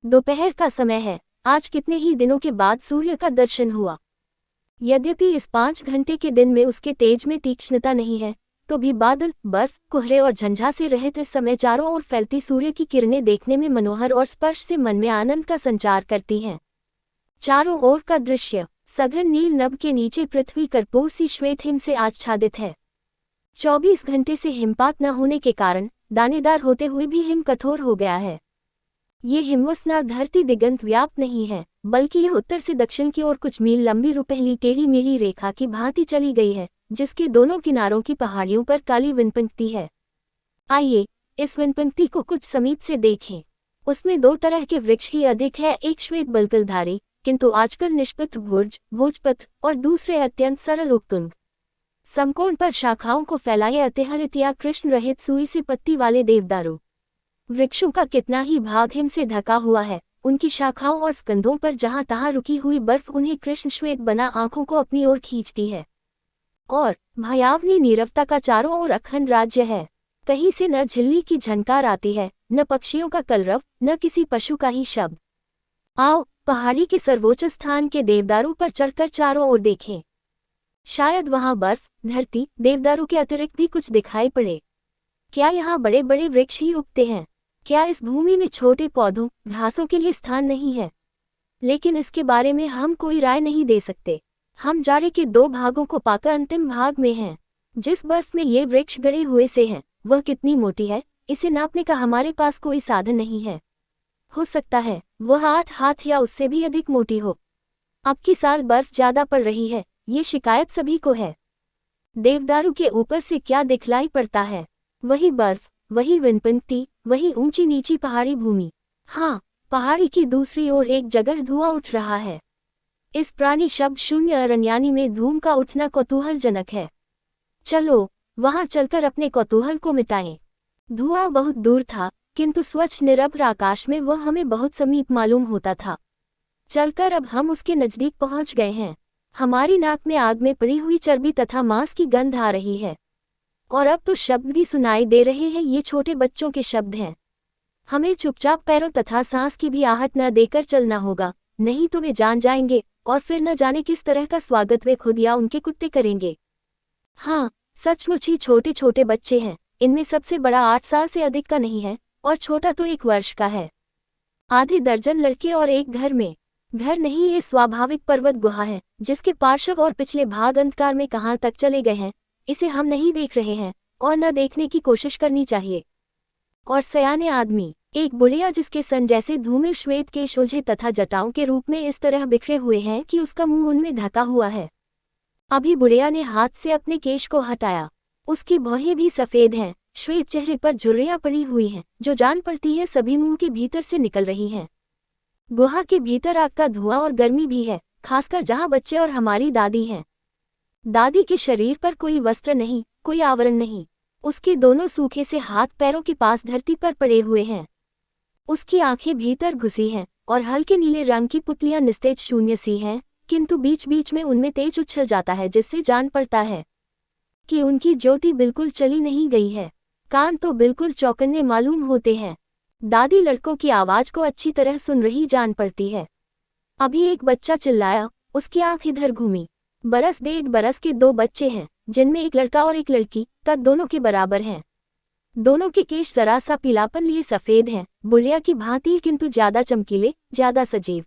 दोपहर का समय है। आज कितने ही दिनों के बाद सूर्य का दर्शन हुआ। यद्यपि इस 5 घंटे के दिन में उसके तेज में तीक्ष्णता नहीं है, तो भी बादल, बर्फ, कोहरे और झंझा से रहित इस समय चारों ओर फैलती सूर्य की किरणें देखने में मनोहर और स्पर्श से मन में आनंद का संचार करती हैं। चारों ओर का दृश्य सघन नील नभ के नीचे पृथ्वी कर्पूर सी श्वेत हिम से आच्छादित है। 24 घंटे से हिमपात न होने के कारण दानेदार होते हुए भी हिम कठोर हो गया है। ये हिमवसना धरती दिगंत व्याप्त नहीं है, बल्कि यह उत्तर से दक्षिण की ओर कुछ मील लंबी रुपहली टेढ़ी मेढ़ी रेखा की भांति चली गई है, जिसके दोनों किनारों की पहाड़ियों पर काली विनपंक्ति है। आइए इस विनपंक्ति को कुछ समीप से देखें। उसमें 2 तरह के वृक्ष ही अधिक है, एक श्वेत बल्कलधारी किंतु आजकल निष्पत्र भोज भोजपत्र और दूसरे अत्यंत सरल उक्तुंग समकोण पर शाखाओं को फैलाए अतिहरित या कृष्ण रहित सुई से पत्ती वाले देवदारू। वृक्षों का कितना ही भाग हिम से ढका हुआ है, उनकी शाखाओं और स्कंधों पर जहां तहां रुकी हुई बर्फ उन्हें कृष्ण श्वेत बना आंखों को अपनी ओर खींचती है। और भयावनी नीरवता का चारों ओर अखंड राज्य है। कहीं से न झिल्ली की झनकार आती है, न पक्षियों का कलरव, न किसी पशु का ही शब्द। आओ पहाड़ी के सर्वोच्च स्थान के देवदारू पर चढ़कर चारों ओर देखें। शायद वहां बर्फ, धरती, देवदारू के अतिरिक्त भी कुछ दिखाई पड़े। क्या यहाँ बड़े बड़े वृक्ष ही उगते हैं? क्या इस भूमि में छोटे पौधों, घासों के लिए स्थान नहीं है? लेकिन इसके बारे में हम कोई राय नहीं दे सकते। हम जाड़े के 2 भागों को पाकर अंतिम भाग में हैं। जिस बर्फ में ये वृक्ष गड़े हुए से हैं, वह कितनी मोटी है, इसे नापने का हमारे पास कोई साधन नहीं है। हो सकता है वह 8 हाथ या उससे भी अधिक मोटी हो। अब की साल बर्फ ज्यादा पड़ रही है, ये शिकायत सभी को है। देवदारू के ऊपर से क्या दिखलाई पड़ता है? वही बर्फ, वही विनपंक्ति, वही ऊंची नीची पहाड़ी भूमि। हाँ, पहाड़ी की दूसरी ओर एक जगह धुआं उठ रहा है। इस प्राणी शब्द शून्य अरण्यानी में धूम का उठना कौतूहलजनक है। चलो वहां चलकर अपने कौतूहल को मिटाएं। धुआं बहुत दूर था, किंतु स्वच्छ निरभ्र आकाश में वह हमें बहुत समीप मालूम होता था। चलकर अब हम उसके नजदीक पहुंच गए हैं। हमारी नाक में आग में पड़ी हुई चर्बी तथा मांस की गंध आ रही है। और अब तो शब्द भी सुनाई दे रहे हैं, ये छोटे बच्चों के शब्द हैं। हमें चुपचाप पैरों तथा सांस की भी आहट न देकर चलना होगा, नहीं तो वे जान जाएंगे और फिर न जाने किस तरह का स्वागत वे खुद या उनके कुत्ते करेंगे। हाँ, सचमुच ही छोटे छोटे बच्चे हैं। इनमें सबसे बड़ा 8 साल से अधिक का नहीं है और छोटा तो 1 वर्ष का है। आधे दर्जन लड़के और एक घर में। घर नहीं, ये स्वाभाविक पर्वत गुहा है, जिसके पार्श्व और पिछले भाग अंधकार में कहाँ तक चले गए हैं, इसे हम नहीं देख रहे हैं और न देखने की कोशिश करनी चाहिए। और सयाने आदमी, एक बुढ़िया जिसके सन जैसे धूमिल श्वेत केश उलझे तथा जटाओं के रूप में इस तरह बिखरे हुए हैं कि उसका मुंह उनमें ढका हुआ है। अभी बुढ़िया ने हाथ से अपने केश को हटाया। उसकी भौहें भी सफेद हैं, श्वेत चेहरे पर झुर्रियां पड़ी हुई हैं, जो जान पड़ती है सभी मुंह के भीतर से निकल रही हैं। गुहा के भीतर आग का धुआं और गर्मी भी है, खासकर जहां बच्चे और हमारी दादी हैं। दादी के शरीर पर कोई वस्त्र नहीं, कोई आवरण नहीं। उसके दोनों सूखे से हाथ पैरों के पास धरती पर पड़े हुए हैं। उसकी आंखें भीतर घुसी हैं और हल्के नीले रंग की पुतलियां निस्तेज शून्य सी हैं, किंतु बीच बीच में उनमें तेज उछल जाता है, जिससे जान पड़ता है कि उनकी ज्योति बिल्कुल चली नहीं गई है। कान तो बिल्कुल चौकन्ने मालूम होते हैं। दादी लड़कों की आवाज को अच्छी तरह सुन रही जान पड़ती है। अभी एक बच्चा चिल्लाया, उसकी आंख इधर घूमी। 1.5 बरस के 2 बच्चे हैं, जिनमें एक लड़का और एक लड़की, कद दोनों के बराबर हैं। दोनों के केश जरा सा पीलापन लिए सफेद हैं, बुढ़िया की भांति, किंतु ज्यादा चमकीले, ज्यादा सजीव।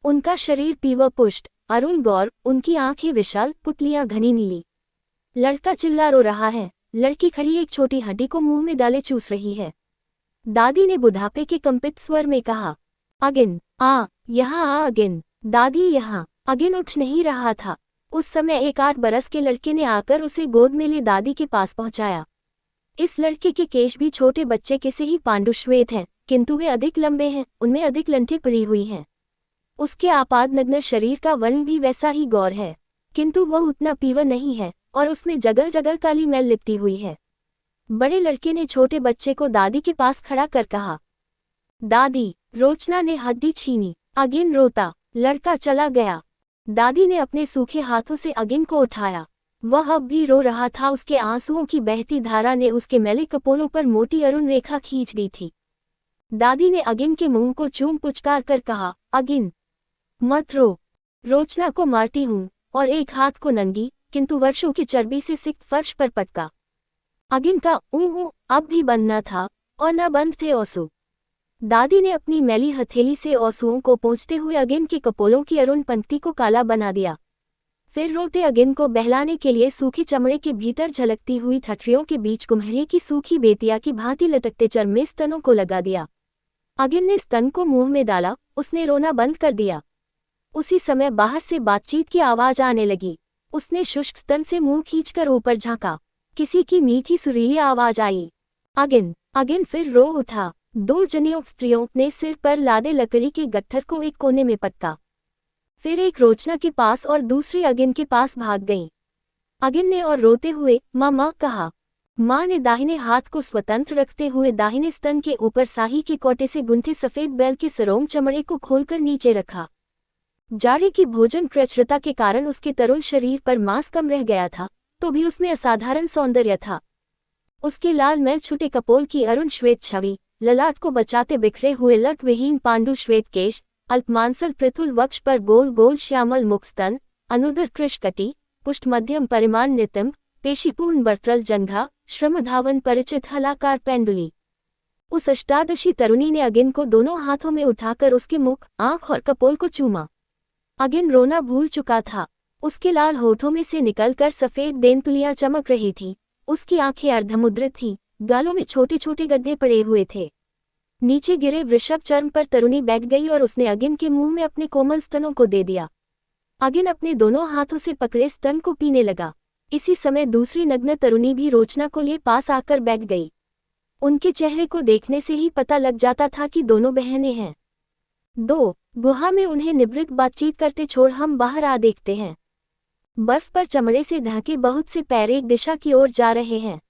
उनका शरीर पीवा पुष्ट, अरुण गौर, उनकी आंखें विशाल, पुतलियां घनी नीली। लड़का चिल्ला रो रहा है, लड़की खड़ी एक छोटी हड्डी को मुंह में डाले चूस रही है। दादी ने बुढ़ापे के कंपित स्वर में कहा, अगिन, यहाँ आ अगिन। दादी यहाँ। अगिन उठ नहीं रहा था। उस समय एक 8 बरस के लड़के ने आकर उसे गोद में ले दादी के पास पहुंचाया। इस लड़के के केश भी छोटे बच्चे के से ही पांडु श्वेत हैं, किंतु वे अधिक लंबे हैं, उनमें अधिक लंठें पड़ी हुई हैं। उसके आपादनग्न शरीर का वर्ण भी वैसा ही गौर है, किंतु वह उतना पीवा नहीं है और उसमें जगह जगह काली मैल लिपटी हुई है। बड़े लड़के ने छोटे बच्चे को दादी के पास खड़ा कर कहा, दादी। रोचना ने हड्डी छीनी। अगिन रोता। लड़का चला गया। दादी ने अपने सूखे हाथों से अगिन को उठाया। वह अब भी रो रहा था। उसके आंसुओं की बहती धारा ने उसके मैले कपोलों पर मोटी अरुण रेखा खींच दी थी। दादी ने अगिन के मुंह को चूम पुचकार कर कहा, अगिन मत रो, रोचना को मारती हूँ, और एक हाथ को नंगी किंतु वर्षों की चर्बी से सिक्त फर्श पर पटका। अगिन का ऊँ अब भी बंद न था और न बंद थे आंसू। दादी ने अपनी मैली हथेली से आंसुओं को पोंछते हुए अगिन के कपोलों की अरुण पंक्ति को काला बना दिया। फिर रोते अगिन को बहलाने के लिए सूखी चमड़े के भीतर झलकती हुई ठठरियों के बीच कुम्हरिए की सूखी बेतिया की भांति लटकते चरमे स्तनों को लगा दिया। अगिन ने स्तन को मुंह में डाला, उसने रोना बंद कर दिया। उसी समय बाहर से बातचीत की आवाज आने लगी। उसने शुष्क स्तन से मुंह खींचकर ऊपर झांका। किसी की मीठी सुरीली आवाज आई, अगिन। अगिन फिर रो उठा। दो जनियों स्त्रियों ने सिर पर लादे लकड़ी के गट्ठर को एक कोने में पटका। फिर एक रोचना के पास और दूसरी अगिन के पास भाग गईं। अगिन ने और रोते हुए माँ कहा। माँ ने दाहिने हाथ को स्वतंत्र रखते हुए दाहिने स्तन के ऊपर साही के कोटे से गुंथे सफेद बैल के सरोंग चमड़े को खोलकर नीचे रखा। जाड़े की भोजन कृच्छ्रता के कारण उसके तरुण शरीर पर मांस कम रह गया था, तो भी उसमें असाधारण सौंदर्य था। उसके लाल मैल छुटे कपोल की अरुण श्वेत छवि, ललाट को बचाते बिखरे हुए लट विहीन पांडु श्वेत केश, अल्पमांसल पृथुल वक्ष पर गोल गोल श्यामल मुखस्तन, अनुदर कृशकटी, पुष्ट मध्यम परिमाण नितंब, पेशीपूर्ण बर्त्रल जंघा, श्रमधावन परिचित हलाकार पेंडुली। उस अष्टादशी तरुणी ने अगिन को दोनों हाथों में उठाकर उसके मुख, आंख और कपोल को चूमा। अगिन रोना भूल चुका था। उसके लाल होठों में से निकलकर सफेद देनतुलियां चमक रही थीं। उसकी आंखें अर्धमुद्रित थीं, गालों में छोटे छोटे गड्ढे पड़े हुए थे। नीचे गिरे वृषभ चर्म पर तरुणी बैठ गई और उसने अगिन के मुंह में अपने कोमल स्तनों को दे दिया। अगिन अपने दोनों हाथों से पकड़े स्तन को पीने लगा। इसी समय दूसरी नग्न तरुणी भी रोचना को लिए पास आकर बैठ गई। उनके चेहरे को देखने से ही पता लग जाता था कि दोनों बहनें हैं। गुहा में उन्हें निवृत्त बातचीत करते छोड़ हम बाहर आ देखते हैं। बर्फ पर चमड़े से ढके बहुत से पैर एक दिशा की ओर जा रहे हैं।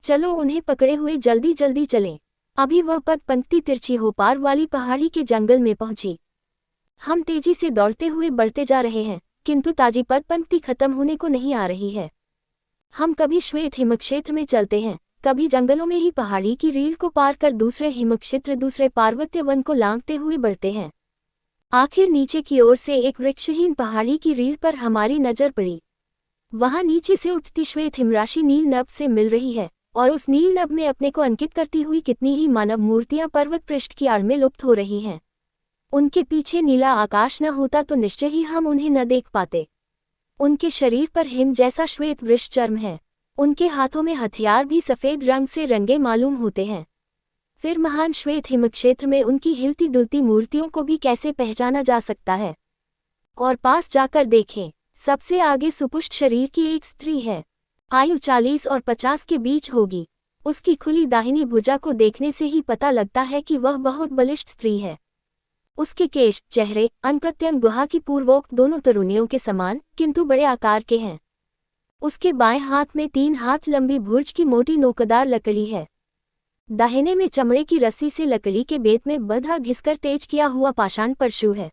चलो उन्हें पकड़े हुए जल्दी जल्दी चलें। अभी वह पग पंक्ति तिरछी हो पार वाली पहाड़ी के जंगल में पहुंची। हम तेजी से दौड़ते हुए बढ़ते जा रहे हैं, किंतु ताजी पद पंक्ति खत्म होने को नहीं आ रही है। हम कभी श्वेत हिमक्षेत्र में चलते हैं, कभी जंगलों में ही पहाड़ी की रीढ़ को पार कर दूसरे हिमक्षेत्र दूसरे पार्वत्य वन को लांघते हुए बढ़ते हैं। आखिर नीचे की ओर से एक वृक्षहीन पहाड़ी की रीढ़ पर हमारी नजर पड़ी। वहां नीचे से उठती श्वेत हिमराशि नील नभ से मिल रही है, और उस नील नभ में अपने को अंकित करती हुई कितनी ही मानव मूर्तियां पर्वत पृष्ठ की आड़ में लुप्त हो रही हैं। उनके पीछे नीला आकाश न होता तो निश्चय ही हम उन्हें न देख पाते। उनके शरीर पर हिम जैसा श्वेत वृष चर्म है। उनके हाथों में हथियार भी सफेद रंग से रंगे मालूम होते हैं। फिर महान श्वेत हिमक्षेत्र में उनकी हिलती डुलती मूर्तियों को भी कैसे पहचाना जा सकता है। और पास जाकर देखें, सबसे आगे सुपुष्ट शरीर की एक स्त्री है। आयु 40 और 50 के बीच होगी। उसकी खुली दाहिनी भुजा को देखने से ही पता लगता है कि वह बहुत बलिष्ठ स्त्री है। उसके केश, चेहरे, अनप्रत्यंग गुहा की पूर्वोक्त दोनों तरुणियों के समान किंतु बड़े आकार के हैं। उसके बाएं हाथ में 3 हाथ लंबी भुर्ज की मोटी नोकदार लकड़ी है। दाहिने में चमड़े की रस्सी से लकड़ी के बेत में बंधा घिसकर तेज किया हुआ पाषाण परशु है।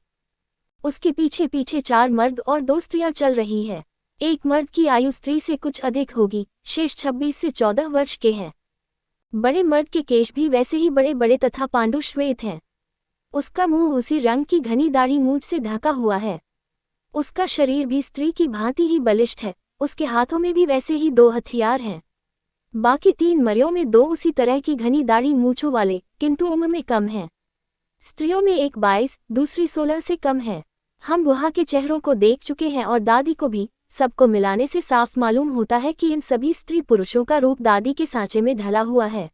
उसके पीछे पीछे 4 मर्द और 2 स्त्रियां चल रही है। एक मर्द की आयु स्त्री से कुछ अधिक होगी, शेष 26 से 14 वर्ष के हैं। बड़े मर्द के केश भी वैसे ही बड़े बड़े तथा पांडु श्वेत हैं। उसका मुंह उसी रंग की घनी दाढ़ी मूंछ से ढका हुआ है। उसका शरीर भी स्त्री की भांति ही बलिष्ठ है। उसके हाथों में भी वैसे ही 2 हथियार हैं। बाकी 3 मरियों में 2 उसी तरह की घनी दाढ़ी मूंछों वाले, किंतु उम्र में कम हैं। स्त्रियों में एक 22, दूसरी 16 से कम है। हम गुहा के चेहरों को देख चुके हैं और दादी को भी। सबको मिलाने से साफ मालूम होता है कि इन सभी स्त्री पुरुषों का रूप दादी के सांचे में ढला हुआ है।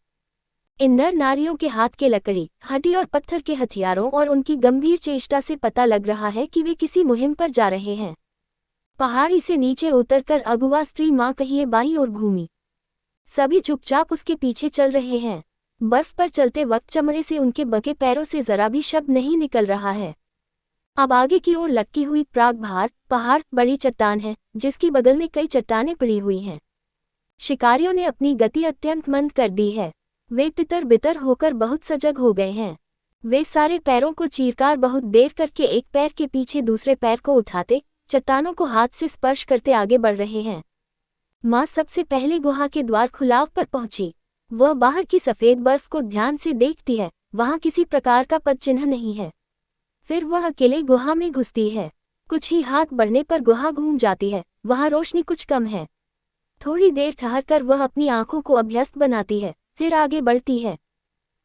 इन नर नारियों के हाथ के लकड़ी, हड्डी और पत्थर के हथियारों और उनकी गंभीर चेष्टा से पता लग रहा है कि वे किसी मुहिम पर जा रहे हैं। पहाड़ी से नीचे उतरकर अगुआ स्त्री माँ कहिए बाई और भूमि, सभी चुपचाप उसके पीछे चल रहे हैं। बर्फ पर चलते वक्त चमड़े से उनके बके पैरों से जरा भी शब्द नहीं निकल रहा है। अब आगे की ओर लटकी हुई प्रागभार पहाड़ बड़ी चट्टान है, जिसकी बगल में कई चट्टानें पड़ी हुई हैं। शिकारियों ने अपनी गति अत्यंत मंद कर दी है। वे तितर बितर होकर बहुत सजग हो गए हैं। वे सारे पैरों को चीरकार बहुत देर करके एक पैर के पीछे दूसरे पैर को उठाते, चट्टानों को हाथ से स्पर्श करते आगे बढ़ रहे हैं। माँ सबसे पहले गुहा के द्वार खुलाव पर पहुंची। वह बाहर की सफेद बर्फ को ध्यान से देखती है, वहाँ किसी प्रकार का पद चिन्ह नहीं है। फिर वह अकेले गुहा में घुसती है। कुछ ही हाथ बढ़ने पर गुहा घूम जाती है। वहाँ रोशनी कुछ कम है। थोड़ी देर ठहर कर वह अपनी आंखों को अभ्यस्त बनाती है, फिर आगे बढ़ती है।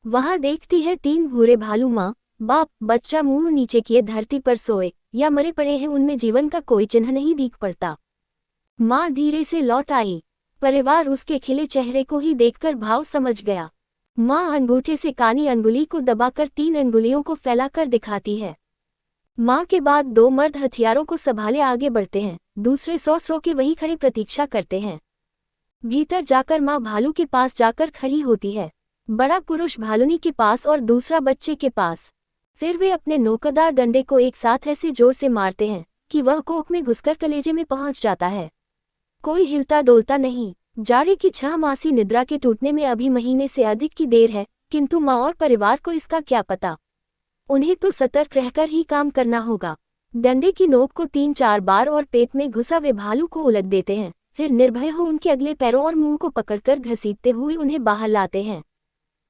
वहाँ देखती है 3 भूरे भालू माँ बाप बच्चा मुंह नीचे किए धरती पर सोए या मरे पड़े हैं। उनमें जीवन का कोई चिन्ह नहीं दिख पड़ता। माँ धीरे से लौट आई। परिवार उसके खिले चेहरे को ही देखकर भाव समझ गया। माँ अंगूठे से कानी अंगुली को दबाकर 3 अंगुलियों को फैलाकर दिखाती है। माँ के बाद 2 मर्द हथियारों को संभाले आगे बढ़ते हैं। दूसरे 100 के वहीं खड़े प्रतीक्षा करते हैं। भीतर जाकर माँ भालू के पास जाकर खड़ी होती है। बड़ा पुरुष भालुनी के पास और दूसरा बच्चे के पास। फिर वे अपने नोकदार डंडे को एक साथ ऐसे जोर से मारते हैं कि वह कोख में घुसकर कलेजे में पहुंच जाता है। कोई हिलता डोलता नहीं। जाड़े की 6 मासी निद्रा के टूटने में अभी महीने से अधिक की देर है, किंतु माँ और परिवार को इसका क्या पता। उन्हें तो सतर्क रहकर ही काम करना होगा। डंडे की नोक को 3-4 बार और पेट में घुसा वे भालू को उलट देते हैं। फिर निर्भय हो उनके अगले पैरों और मुंह को पकड़कर घसीटते हुए उन्हें बाहर लाते हैं।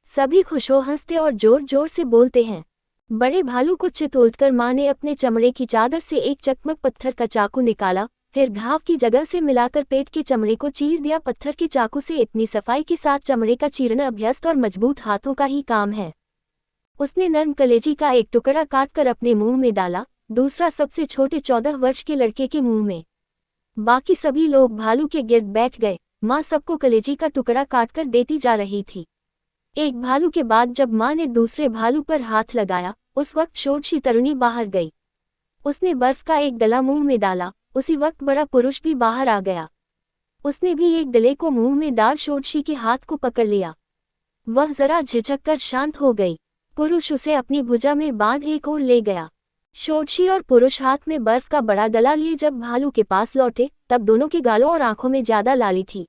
सभी खुश हो हंसते और जोर जोर से बोलते हैं। बड़े भालू को चितोलकर माँ ने अपने चमड़े की चादर से एक चकमक पत्थर का चाकू निकाला, फिर घाव की जगह से मिलाकर पेट के चमड़े को चीर दिया। पत्थर के चाकू से इतनी सफाई के साथ चमड़े का चीरना अभ्यस्त और मजबूत हाथों का ही काम है। उसने नर्म कलेजी का एक टुकड़ा काटकर अपने मुंह में डाला, दूसरा सबसे छोटे 14 वर्ष के लड़के के मुंह में। बाकी सभी लोग भालू के गिर्द बैठ गए। माँ सबको कलेजी का टुकड़ा काटकर देती जा रही थी। एक भालू के बाद जब माँ ने दूसरे भालू पर हाथ लगाया, उस वक्त षोडशी तरुणी बाहर गई। उसने बर्फ का एक डला मुंह में डाला। उसी वक्त बड़ा पुरुष भी बाहर आ गया। उसने भी एक डले को मुंह में डाल षोडशी के हाथ को पकड़ लिया। वह जरा झिझककर शांत हो गई। पुरुष उसे अपनी भुजा में बांध एक ओर ले गया। षोडशी और पुरुष हाथ में बर्फ का बड़ा डला लिए जब भालू के पास लौटे, तब दोनों के गालों और आंखों में ज्यादा लाली थी।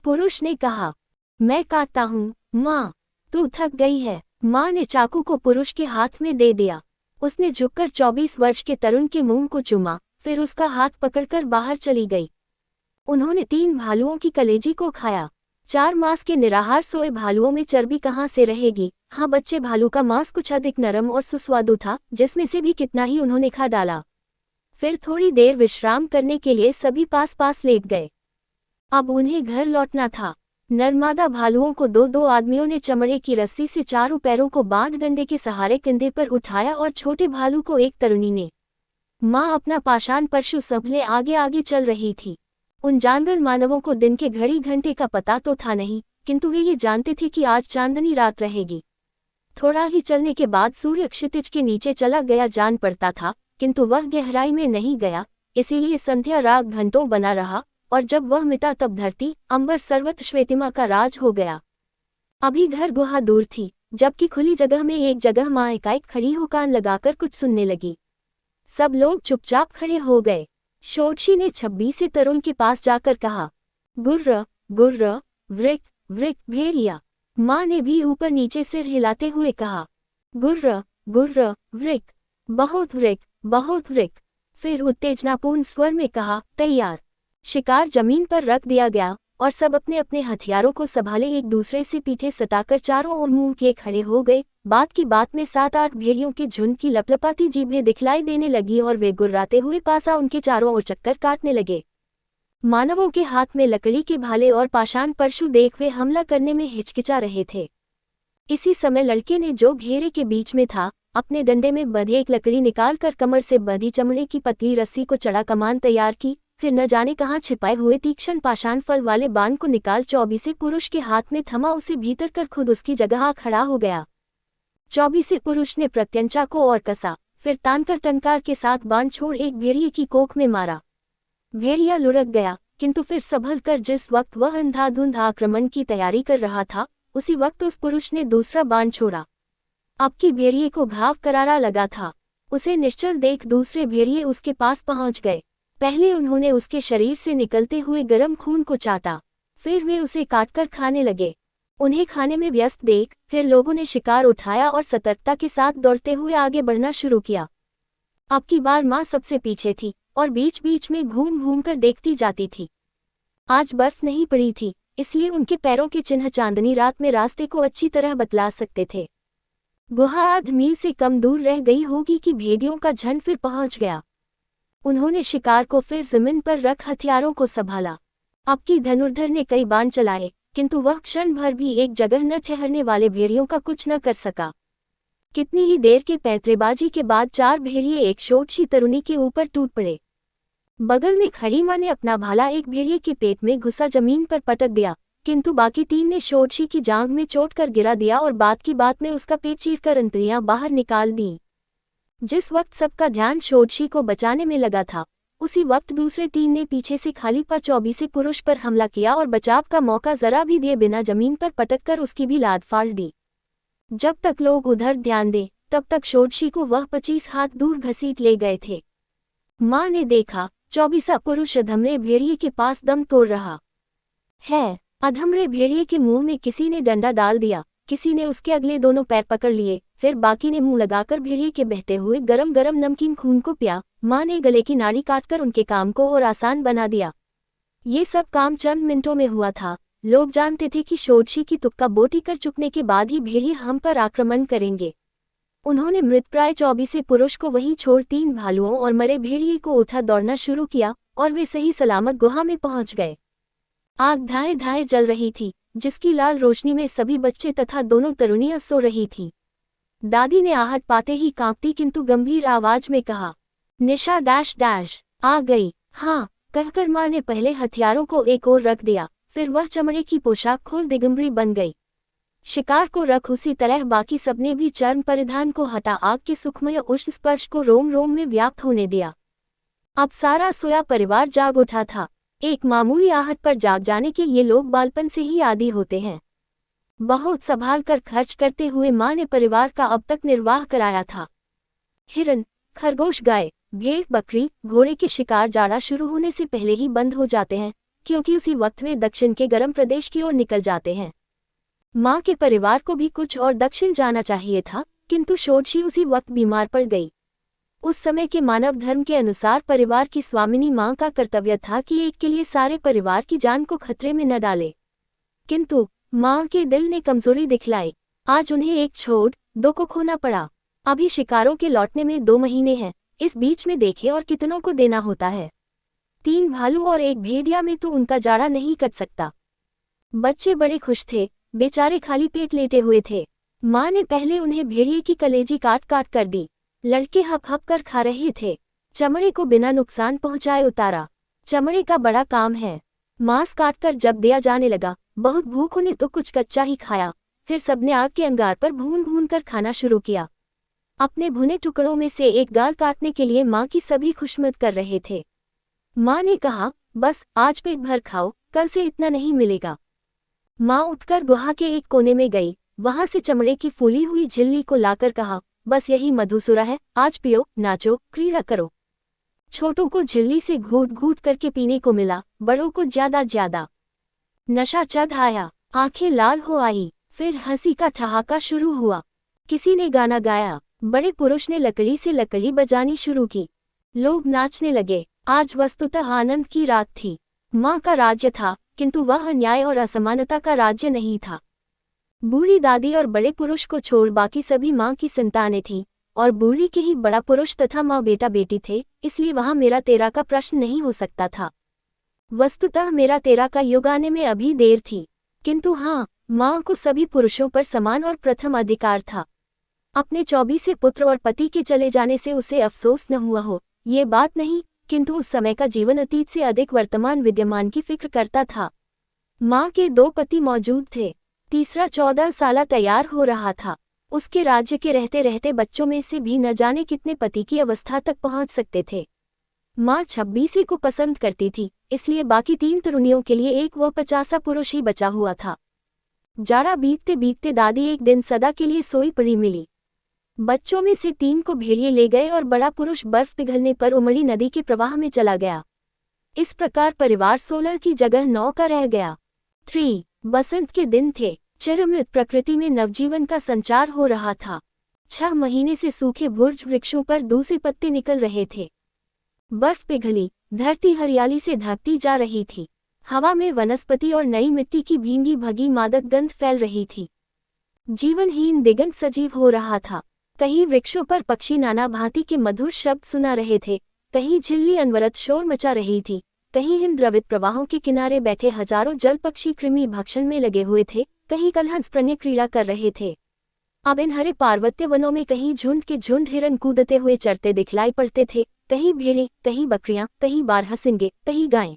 पुरुष ने कहा, मैं काटता हूँ माँ, तू थक गई है। माँ ने चाकू को पुरुष के हाथ में दे दिया। उसने झुककर 24 वर्ष के तरुण के मुंह को चूमा, फिर उसका हाथ पकड़कर बाहर चली गई। उन्होंने 3 भालुओं की कलेजी को खाया। 4 मास के निराहार सोए भालुओं में चर्बी कहाँ से रहेगी। हाँ, बच्चे भालू का मांस कुछ अधिक नरम और सुस्वादु था, जिसमें से भी कितना ही उन्होंने खा डाला। फिर थोड़ी देर विश्राम करने के लिए सभी पास पास लेट गए। अब उन्हें घर लौटना था। नर्मदा भालुओं को 2-2 आदमियों ने चमड़े की रस्सी से चारों पैरों को बांध डंडे के सहारे कंधे पर उठाया और छोटे भालू को एक तरुणी ने। माँ अपना पाषाण परशु संभले आगे आगे चल रही थी। उन जानवर मानवों को दिन के घड़ी घंटे का पता तो था नहीं, किंतु वे ये जानते थे कि आज चांदनी रात रहेगी। थोड़ा ही चलने के बाद सूर्य क्षितिज के नीचे चला गया जान पड़ता था, किंतु वह गहराई में नहीं गया, इसीलिए संध्या राग घंटों बना रहा, और जब वह मिटा तब धरती अंबर सर्वत्र श्वेतिमा का राज हो गया। अभी घर गुहा दूर थी, जबकि खुली जगह में एक जगह माँ एकाएक खड़ी हो कान लगाकर कुछ सुनने लगी। सब लोग चुपचाप खड़े हो गए। षोडशी ने 26 तरुण के पास जाकर कहा, गुर्र गुर्र वृक वृक भेड़िया। माँ ने भी ऊपर नीचे सिर हिलाते हुए कहा, गुर्र गुर्र वृक बहुत वृक बहुत वृक। फिर उत्तेजनापूर्ण स्वर में कहा, तैयार। शिकार जमीन पर रख दिया गया और सब अपने अपने हथियारों को संभाले एक दूसरे से पीठे सटाकर चारों ओर मुंह किए खड़े हो गए। बात की बात में 7-8 भेड़ियों के झुंड की लपलपाती जीभें दिखलाई देने लगी और वे गुर्राते हुए पासा उनके चारों ओर चक्कर काटने लगे। मानवों के हाथ में लकड़ी के भाले और पाषाण परशु देख वे हमला करने में हिचकिचा रहे थे। इसी समय लड़के ने, जो घेरे के बीच में था, अपने डंडे में बंधी एक लकड़ी निकालकर कमर से बंधी चमड़े की पतली रस्सी को चढ़ा कमान तैयार की। फिर न जाने कहाँ छिपाए हुए तीक्ष्ण पाषाण फल वाले बाण को निकाल 24 पुरुष के हाथ में थमा उसे भीतर कर खुद उसकी जगह आ खड़ा हो गया। 24 पुरुष ने प्रत्यंचा को और कसा, फिर तानकर टंकार के साथ बाण छोड़ एक भेड़िए की कोख में मारा। भेड़िया लुढ़क गया, किंतु फिर संभल कर जिस वक्त वह अंधाधुंध आक्रमण की तैयारी कर रहा था, उसी वक्त उस पुरुष ने दूसरा बाण छोड़ा। अब की भेड़िए को घाव करारा लगा था। उसे निश्चल देख दूसरे भेड़िए उसके पास पहुंच गए। पहले उन्होंने उसके शरीर से निकलते हुए गर्म खून को चाटा, फिर वे उसे काटकर खाने लगे। उन्हें खाने में व्यस्त देख फिर लोगों ने शिकार उठाया और सतर्कता के साथ दौड़ते हुए आगे बढ़ना शुरू किया। अब की बार माँ सबसे पीछे थी और बीच बीच में घूम घूम कर देखती जाती थी। आज बर्फ नहीं पड़ी थी, इसलिए उनके पैरों के चिन्ह चांदनी रात में रास्ते को अच्छी तरह बतला सकते थे। गुहा आध मील से कम दूर रह गई होगी कि भेड़ियों का झुंड फिर पहुंच गया। उन्होंने शिकार को फिर जमीन पर रख हथियारों को संभाला। अब की धनुर्धर ने कई बाण चलाए, किंतु वह क्षण भर भी एक जगह न ठहरने वाले भेड़ियों का कुछ न कर सका। कितनी ही देर के पैंतरेबाजी के बाद 4 भेड़िए एक छोटी तरुणी के ऊपर टूट पड़े। बगल में खड़ी मां ने अपना भाला एक भेड़िए के पेट में घुसा जमीन पर पटक दिया, किंतु बाकी 3 ने शोरशी की जांघ में चोट कर गिरा दिया और बात की बात में उसका पेट चीरकर अंतड़ियां बाहर निकाल दी। जिस वक्त सबका ध्यान शोरशी को बचाने में लगा था, उसी वक्त दूसरे 3 ने पीछे से खाली पा 24 पुरुष पर हमला किया और बचाव का मौका जरा भी दिए बिना जमीन पर पटककर उसकी भी लाद फाड़ दी। जब तक लोग उधर ध्यान दे, तब तक शोरशी को वह 25 हाथ दूर घसीट ले गए थे। मां ने देखा 24 पुरुष अधमरे भेड़िए के पास दम तोड़ रहा है। अधमरे भेड़िए के मुंह में किसी ने डंडा डाल दिया, किसी ने उसके अगले दोनों पैर पकड़ लिए, फिर बाकी ने मुंह लगाकर भेड़िए के बहते हुए गरम गरम नमकीन खून को पिया। मां ने गले की नाड़ी काटकर उनके काम को और आसान बना दिया। ये सब काम चंद मिनटों में हुआ था। लोग जानते थे कि शोरशी की तुक्का बोटी कर चुकने के बाद ही भेड़िए हम पर आक्रमण करेंगे। उन्होंने मृतप्राय 24 पुरुष को वहीं छोड़ 3 भालुओं और मरे भेड़िए को उठा दौड़ना शुरू किया और वे सही सलामत गुहा में पहुंच गए। आग धाए धाए जल रही थी, जिसकी लाल रोशनी में सभी बच्चे तथा दोनों तरुणियां सो रही थीं। दादी ने आहट पाते ही कांपती किंतु गंभीर आवाज में कहा, निशा डैश डैश आ गई। हाँ, कहकर मां ने पहले हथियारों को एक ओर रख दिया, फिर वह चमड़े की पोशाक खोल दिगंबरी बन गई। शिकार को रख उसी तरह बाकी सबने भी चर्म परिधान को हटा आग के सुखमय उष्ण स्पर्श को रोम रोम में व्याप्त होने दिया। अब सारा सोया परिवार जाग उठा था। एक मामूली आहट पर जाग जाने के ये लोग बालपन से ही आदी होते हैं। बहुत संभाल कर खर्च करते हुए मां ने परिवार का अब तक निर्वाह कराया था। हिरन, खरगोश, गाय, भेड़, बकरी, घोड़े के शिकार जाड़ा शुरू होने से पहले ही बंद हो जाते हैं, क्योंकि उसी वक्त वे दक्षिण के गर्म प्रदेश की ओर निकल जाते हैं। मां के परिवार को भी कुछ और दक्षिण जाना चाहिए था, किंतु शोरशी उसी वक्त बीमार पड़ गई। उस समय के मानव धर्म के अनुसार परिवार की स्वामिनी मां का कर्तव्य था कि एक के लिए सारे परिवार की जान को खतरे में न डाले, किंतु मां के दिल ने कमजोरी दिखलाई। आज उन्हें एक छोड़ 2 को खोना पड़ा। अभी शिकारों के लौटने में 2 महीने हैं, इस बीच में देखे और कितनों को देना होता है। 3 भालू और 1 भेड़िया में तो उनका जाड़ा नहीं कट सकता। बच्चे बड़े खुश थे, बेचारे खाली पेट लेटे हुए थे। मां ने पहले उन्हें भेड़िए की कलेजी काट काट कर दी। लड़के हप हप कर खा रहे थे। चमड़े को बिना नुकसान पहुंचाए उतारा। चमड़े का बड़ा काम है। मांस काटकर जब दिया जाने लगा, बहुत भूख होने तो कुछ कच्चा ही खाया, फिर सबने आग के अंगार पर भून भून कर खाना शुरू किया। अपने भुने टुकड़ों में से एक गाल काटने के लिए मां की सभी खुशमद कर रहे थे। मां ने कहा, बस आज पेट भर खाओ, कल से इतना नहीं मिलेगा। मां उठकर गुहा के एक कोने में गई, वहां से चमड़े की फूली हुई झिल्ली को लाकर कहा, बस यही मधुसूरा है, आज पियो, नाचो, क्रीड़ा करो। छोटों को झिल्ली से घूट घूट करके पीने को मिला, बड़ों को ज्यादा ज्यादा नशा चढ़ आया। आंखें लाल हो आई। फिर हंसी का ठहाका शुरू हुआ। किसी ने गाना गाया। बड़े पुरुष ने लकड़ी से लकड़ी बजानी शुरू की। लोग नाचने लगे। आज वस्तुतः आनंद की रात थी। मां का राज्य था, किंतु वह अन्याय और असमानता का राज्य नहीं था। बूढ़ी दादी और बड़े पुरुष को छोड़ बाकी सभी मां की संतानें थीं, और बूढ़ी के ही बड़ा पुरुष तथा मां बेटा बेटी थे, इसलिए वहां मेरा तेरा का प्रश्न नहीं हो सकता था। वस्तुतः मेरा तेरा का युग आने में अभी देर थी, किंतु हाँ, मां को सभी पुरुषों पर समान और प्रथम अधिकार था। अपने 24 पुत्र और पति के चले जाने से उसे अफसोस न हुआ हो, ये बात नहीं, किंतु उस समय का जीवन अतीत से अधिक वर्तमान विद्यमान की फिक्र करता था। मां के 2 पति मौजूद थे, तीसरा 14 साल तैयार हो रहा था। उसके राज्य के रहते रहते बच्चों में से भी न जाने कितने पति की अवस्था तक पहुंच सकते थे। मां 26 को पसंद करती थी, इसलिए बाकी 3 तरुणियों के लिए एक व 50 पुरुष ही बचा हुआ था। जाड़ा बीतते बीतते दादी एक दिन सदा के लिए सोई पड़ी मिली। बच्चों में से 3 को भेड़िए ले गए और बड़ा पुरुष बर्फ पिघलने पर उमड़ी नदी के प्रवाह में चला गया। इस प्रकार परिवार 16 की जगह 9 का रह गया। 3 बसंत के दिन थे। चिरमृत प्रकृति में नवजीवन का संचार हो रहा था। 6 महीने से सूखे बुर्ज वृक्षों पर दूसरे पत्ते निकल रहे थे। बर्फ पिघली, धरती हरियाली से ढकती जा रही थी। हवा में वनस्पति और नई मिट्टी की भींगी भगी मादक गंध फैल रही थी। जीवनहीन दिगंत सजीव हो रहा था। कहीं वृक्षों पर पक्षी नाना भांति के मधुर शब्द सुना रहे थे, कहीं झिल्ली अनवरत शोर मचा रही थी, कहीं हिम द्रवित प्रवाहों के किनारे बैठे हजारों जल पक्षी कृमि भक्षण में लगे हुए थे, कहीं कलहंस प्रणय क्रीड़ा कर रहे थे। अब इन हरे पार्वत्य वनों में कहीं झुंड के झुंड हिरन कूदते हुए चरते दिखलाई पड़ते थे, कहीं भेड़ें, कहीं बकरियां, कहीं बारहसिंगे, कहीं गायें,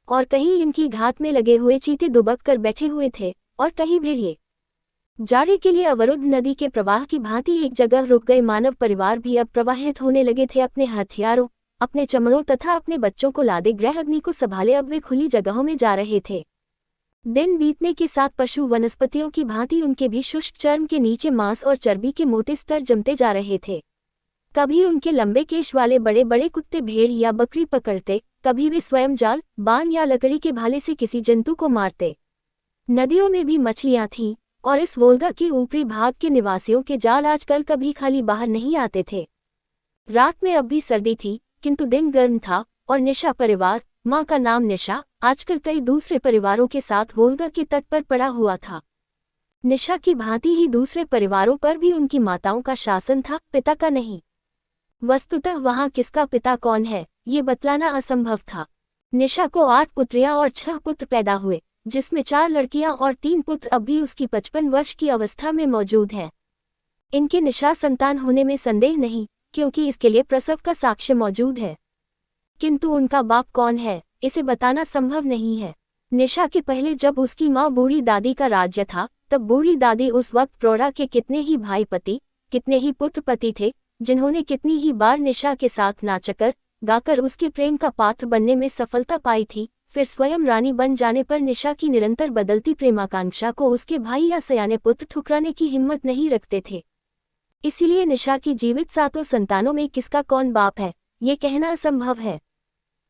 और कहीं इनकी घात में लगे हुए चीते दुबक कर बैठे हुए थे, और कहीं भेड़िए। जाड़े के लिए अवरुद्ध नदी के प्रवाह की भांति एक जगह रुक गए मानव परिवार भी अब प्रवाहित होने लगे थे। अपने हथियारों, अपने चमड़ों तथा अपने बच्चों को लादे गृह अग्नि को संभाले अब वे खुली जगहों में जा रहे थे। दिन बीतने के साथ पशु वनस्पतियों की भांति उनके भी शुष्क चर्म के नीचे मांस और चर्बी के मोटे स्तर जमते जा रहे थे। कभी उनके लंबे केश वाले बड़े बड़े कुत्ते भेड़ या बकरी पकड़ते, कभी वे स्वयं जाल, बाण या लकड़ी के भाले से किसी जंतु को मारते। नदियों में भी मछलियां थीं, और इस वोल्गा के ऊपरी भाग के निवासियों के जाल आजकल कभी खाली बाहर नहीं आते थे। रात में अब भी सर्दी थी, किंतु दिन गर्म था, और निशा परिवार, माँ का नाम निशा, आजकल कई दूसरे परिवारों के साथ वोल्गा के तट पर पड़ा हुआ था। निशा की भांति ही दूसरे परिवारों पर भी उनकी माताओं का शासन था, पिता का नहीं। वस्तुतः वहां किसका पिता कौन है, ये बतलाना असंभव था। निशा को 8 पुत्रियां और 6 पुत्र पैदा हुए, जिसमें 4 लड़कियां और 3 पुत्र अब भी उसकी 55 वर्ष की अवस्था में मौजूद हैं। इनके निशा संतान होने में संदेह नहीं, क्योंकि इसके लिए प्रसव का साक्ष्य मौजूद है। किंतु उनका बाप कौन है, इसे बताना संभव नहीं है। निशा के पहले जब उसकी माँ बूढ़ी दादी का राज्य था, तब बूढ़ी दादी उस वक्त प्रौढ़ा के कितने ही भाई पति, कितने ही पुत्र पति थे, जिन्होंने कितनी ही बार निशा के साथ नाचकर गाकर उसके प्रेम का पात्र बनने में सफलता पाई थी। फिर स्वयं रानी बन जाने पर निशा की निरंतर बदलती प्रेमाकांक्षा को उसके भाई या सयाने पुत्र ठुकराने की हिम्मत नहीं रखते थे। इसीलिए निशा की जीवित 7 संतानों में किसका कौन बाप है, ये कहना असंभव है।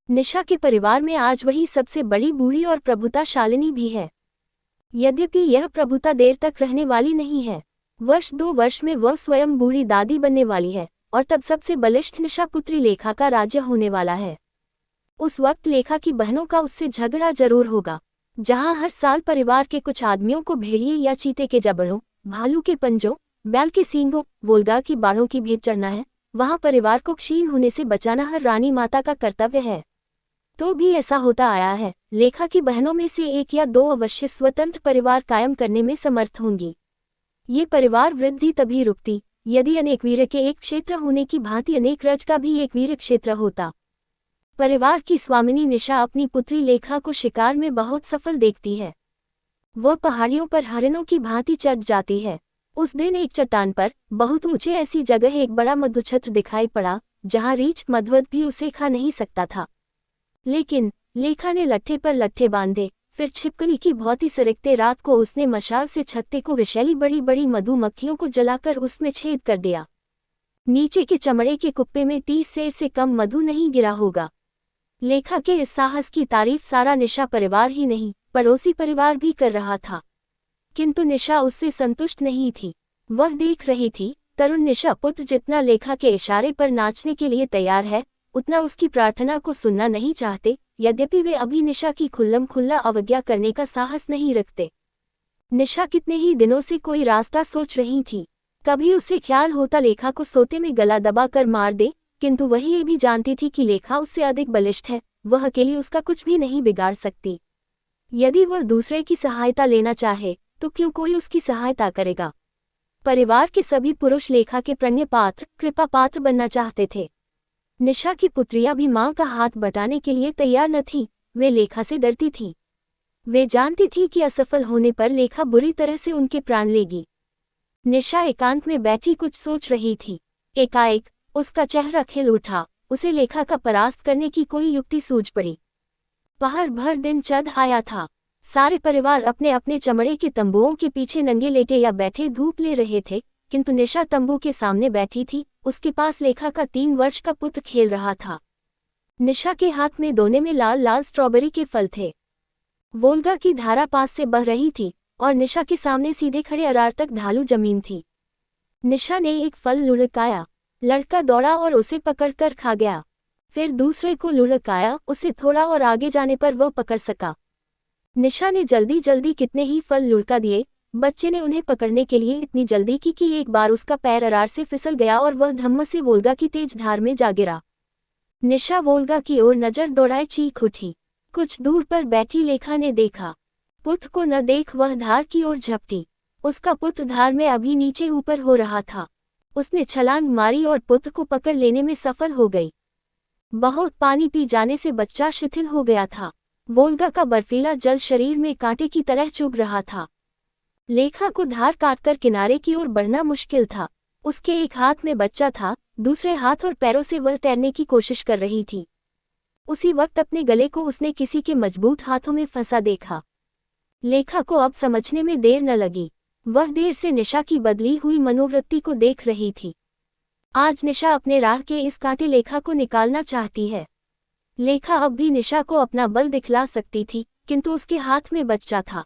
निशा के परिवार में आज वही सबसे बड़ी बूढ़ी और प्रभुताशालिनी भी है। यद्यपि यह प्रभुता देर तक रहने वाली नहीं है। वर्ष 2 वर्ष में वह स्वयं बूढ़ी दादी बनने वाली है, और तब सबसे बलिष्ठ निशा पुत्री लेखा का राज्य होने वाला है। उस वक्त लेखा की बहनों का उससे झगड़ा जरूर होगा। जहां हर साल परिवार के कुछ आदमियों को भेड़िए या चीते के जबड़ों, भालू के पंजों, बैल के सींगों, वोल्गा की बाड़ों की भेंट चढ़ना है, वहां परिवार को क्षीण होने से बचाना हर रानी माता का कर्तव्य है। तो भी ऐसा होता आया है। लेखा की बहनों में से 1 या 2 अवश्य स्वतंत्र परिवार कायम करने में समर्थ होंगी। ये परिवार वृद्धि तभी रुकती यदि अनेक वीर के एक क्षेत्र होने की भांति अनेक रज का भी एक वीर क्षेत्र होता। परिवार की स्वामिनी निशा अपनी पुत्री लेखा को शिकार में बहुत सफल देखती है। वह पहाड़ियों पर हरिणों की भांति चढ़ जाती है। उस दिन एक चट्टान पर बहुत ऊंचे ऐसी जगह एक बड़ा मधुछत्र दिखाई पड़ा, जहां रीछ मधुवत भी उसे खा नहीं सकता था। लेकिन लेखा ने लट्ठे पर लट्ठे बांधे, फिर छिपकली की भांति सरकते रात को उसने मशाल से छत्ते को विषैली बड़ी बड़ी मधुमक्खियों को जलाकर उसमें छेद कर दिया। नीचे के चमड़े के कुप्पे में 30 सेर से कम मधु नहीं गिरा होगा। लेखा के इस साहस की तारीफ सारा निशा परिवार ही नहीं, पड़ोसी परिवार भी कर रहा था। किंतु निशा उससे संतुष्ट नहीं थी। वह देख रही थी, तरुण निशा पुत्र जितना लेखा के इशारे पर नाचने के लिए तैयार है, उतना उसकी प्रार्थना को सुनना नहीं चाहते, यद्यपि वे अभी निशा की खुल्लम खुल्ला अवज्ञा करने का साहस नहीं रखते। निशा कितने ही दिनों से कोई रास्ता सोच रही थी। कभी उसे ख्याल होता लेखा को सोते में गला दबाकर मार दे, किंतु वही ये भी जानती थी कि लेखा उससे अधिक बलिष्ठ है, वह अकेली उसका कुछ भी नहीं बिगाड़ सकती। यदि वह दूसरे की सहायता लेना चाहे, तो क्यों कोई उसकी सहायता करेगा। परिवार के सभी पुरुष लेखा के प्रणय पात्र, कृपा पात्र बनना चाहते थे। निशा की पुत्रियां भी मां का हाथ बटाने के लिए तैयार न थीं, वे लेखा से डरती थीं। वे जानती थीं कि असफल होने पर लेखा बुरी तरह से उनके प्राण लेगी। निशा एकांत में बैठी कुछ सोच रही थी। एकाएक उसका चेहरा खिल उठा, उसे लेखा का परास्त करने की कोई युक्ति सूझ पड़ी। पहर भर दिन चढ़ आया था। सारे परिवार अपने अपने चमड़े के तंबुओं के पीछे नंगे लेटे या बैठे धूप ले रहे थे, किंतु निशा तंबू के सामने बैठी थी। उसके पास लेखा का 3 वर्ष का पुत्र खेल रहा था। निशा के हाथ में दोने में लाल लाल स्ट्रॉबेरी के फल थे। वोल्गा की धारा पास से बह रही थी, और निशा के सामने सीधे खड़े अरारतक ढालू जमीन थी। निशा ने एक फल लुढ़काया, लड़का दौड़ा और उसे पकड़कर खा गया। फिर दूसरे को लुढ़काया, उसे थोड़ा और आगे जाने पर वह पकड़ सका। निशा ने जल्दी जल्दी कितने ही फल लुढ़का दिए, बच्चे ने उन्हें पकड़ने के लिए इतनी जल्दी की कि एक बार उसका पैर अरार से फिसल गया और वह धम्म से वोल्गा की तेज धार में जा गिरा। निशा वोल्गा की ओर नजर दौड़ाए चीख उठी। कुछ दूर पर बैठी लेखा ने देखा। पुत्र को न देख वह धार की ओर झपटी। उसका पुत्र धार में अभी नीचे ऊपर हो रहा था। उसने छलांग मारी और पुत्र को पकड़ लेने में सफल हो गई। बहुत पानी पी जाने से बच्चा शिथिल हो गया था। वोल्गा का बर्फीला जल शरीर में कांटे की तरह चुभ रहा था। लेखा को धार काटकर किनारे की ओर बढ़ना मुश्किल था। उसके एक हाथ में बच्चा था, दूसरे हाथ और पैरों से वह तैरने की कोशिश कर रही थी। उसी वक्त अपने गले को उसने किसी के मजबूत हाथों में फंसा देखा। लेखा को अब समझने में देर न लगी। वह देर से निशा की बदली हुई मनोवृत्ति को देख रही थी। आज निशा अपने राह के इस कांटे लेखा को निकालना चाहती है। लेखा अब भी निशा को अपना बल दिखला सकती थी, किंतु उसके हाथ में बच्चा था।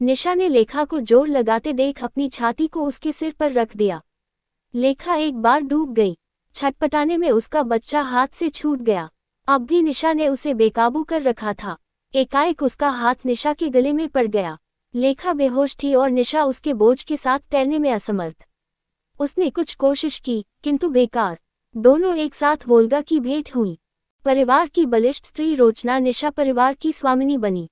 निशा ने लेखा को जोर लगाते देख अपनी छाती को उसके सिर पर रख दिया। लेखा एक बार डूब गई। छटपटाने में उसका बच्चा हाथ से छूट गया। अब भी निशा ने उसे बेकाबू कर रखा था। एकाएक उसका हाथ निशा के गले में पड़ गया। लेखा बेहोश थी और निशा उसके बोझ के साथ तैरने में असमर्थ। उसने कुछ कोशिश की, किंतु बेकार। दोनों एक साथ वोल्गा की भेंट हुई। परिवार की बलिष्ठ स्त्री रोचना निशा परिवार की स्वामिनी बनी।